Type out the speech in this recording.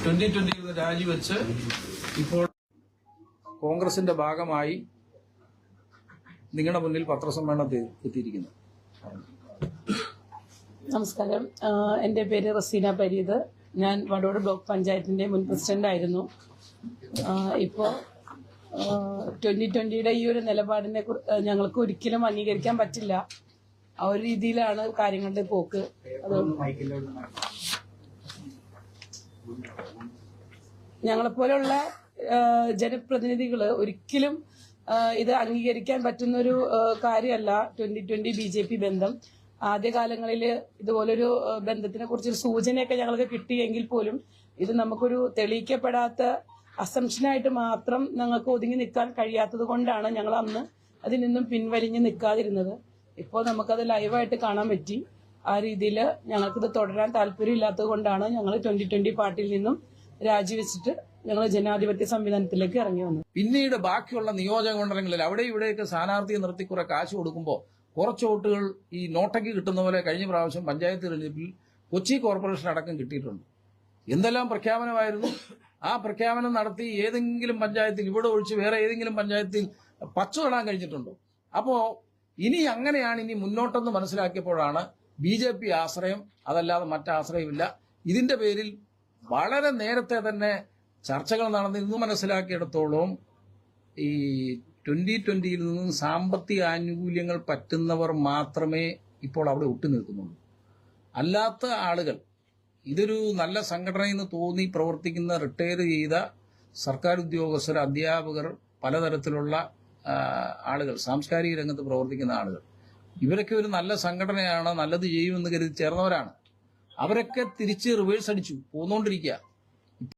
2020 രാജിവെച്ച് ഇപ്പോൾ കോൺഗ്രസിന്റെ ഭാഗമായി നിങ്ങളുടെ മുന്നിൽ പത്രസമ്മേളനത്തിൽ എത്തിയിരിക്കുന്നു. നമസ്കാരം, എൻ്റെ പേര് റസീന പരീദ്. ഞാൻ വടോട് ബ്ലോക്ക് പഞ്ചായത്തിന്റെ മുൻ പ്രസിഡന്റ് ആയിരുന്നു. ഇപ്പോൾ 2020യുടെ ഈ ഒരു നിലപാടിനെ ഞങ്ങൾക്ക് ഒരിക്കലും അംഗീകരിക്കാൻ പറ്റില്ല. ആ ഒരു രീതിയിലാണ് കാര്യങ്ങളുടെ പോക്ക്. ഞങ്ങളെപ്പോലുള്ള ജനപ്രതിനിധികൾ ഒരിക്കലും ഇത് അംഗീകരിക്കാൻ പറ്റുന്നൊരു കാര്യമല്ല. 2020 BJP ബന്ധം ആദ്യകാലങ്ങളിൽ ഇതുപോലൊരു ബന്ധത്തിനെ കുറിച്ചൊരു സൂചനയൊക്കെ ഞങ്ങൾക്ക് കിട്ടിയെങ്കിൽ പോലും ഇത് നമുക്കൊരു തെളിയിക്കപ്പെടാത്ത അസംഷനായിട്ട് മാത്രം ഞങ്ങൾക്ക് ഒതുങ്ങി നിൽക്കാൻ കഴിയാത്തത് കൊണ്ടാണ് ഞങ്ങൾ അന്ന് അതിൽ നിന്നും പിൻവലിഞ്ഞ് നിൽക്കാതിരുന്നത്. ഇപ്പോൾ നമുക്കത് ലൈവായിട്ട് കാണാൻ പറ്റി. ആ രീതിയിൽ ഞങ്ങൾക്കിത് തുടരാൻ താല്പര്യമില്ലാത്തത് കൊണ്ടാണ് ഞങ്ങൾ 2020 പാർട്ടിയിൽ നിന്നും രാജിവെച്ചിട്ട് ഞങ്ങൾ ജനാധിപത്യ സംവിധാനത്തിലേക്ക് ഇറങ്ങി വന്നത്. പിന്നീട് ബാക്കിയുള്ള നിയോജക മണ്ഡലങ്ങളിൽ അവിടെ ഇവിടെയൊക്കെ സ്ഥാനാർത്ഥിയെ നിർത്തി കുറെ കാശ് കൊടുക്കുമ്പോൾ കുറച്ച് വോട്ടുകൾ ഈ നോട്ടയ്ക്ക് കിട്ടുന്ന പോലെ കഴിഞ്ഞ പ്രാവശ്യം പഞ്ചായത്ത് തെരഞ്ഞെടുപ്പിൽ കൊച്ചി കോർപ്പറേഷൻ അടക്കം കിട്ടിയിട്ടുണ്ട്. എന്തെല്ലാം പ്രഖ്യാപനമായിരുന്നു! ആ പ്രഖ്യാപനം നടത്തി ഏതെങ്കിലും പഞ്ചായത്തിൽ, ഇവിടെ ഒഴിച്ച് വേറെ ഏതെങ്കിലും പഞ്ചായത്തിൽ പച്ച തൊടാൻ കഴിഞ്ഞിട്ടുണ്ടോ? അപ്പോ ഇനി അങ്ങനെയാണ് ഇനി മുന്നോട്ടെന്ന് മനസ്സിലാക്കിയപ്പോഴാണ് BJP ആശ്രയം, അതല്ലാതെ മറ്റാശ്രയമില്ല. ഇതിന്റെ പേരിൽ വളരെ നേരത്തെ തന്നെ ചർച്ചകൾ നടന്നിരുന്നു. മനസ്സിലാക്കിയിടത്തോളം ഈ 2020യിൽ നിന്നും സാമ്പത്തിക ആനുകൂല്യങ്ങൾ പറ്റുന്നവർ മാത്രമേ ഇപ്പോൾ അവിടെ ഒട്ടുനിൽക്കുന്നുള്ളൂ. അല്ലാത്ത ആളുകൾ, ഇതൊരു നല്ല സംഘടനയെന്ന് തോന്നി പ്രവർത്തിക്കുന്ന റിട്ടയർ ചെയ്ത സർക്കാർ ഉദ്യോഗസ്ഥർ, അധ്യാപകർ, പലതരത്തിലുള്ള ആളുകൾ, സാംസ്കാരിക രംഗത്ത് പ്രവർത്തിക്കുന്ന ആളുകൾ, ഇവരൊക്കെ ഒരു നല്ല സംഘടനയാണ്, നല്ലത് ചെയ്യുമെന്ന് കരുതി ചേർന്നവരാണ്. അവരൊക്കെ തിരിച്ച് റിവേഴ്സ് അടിച്ചു പോന്നുകൊണ്ടിരിക്കുക.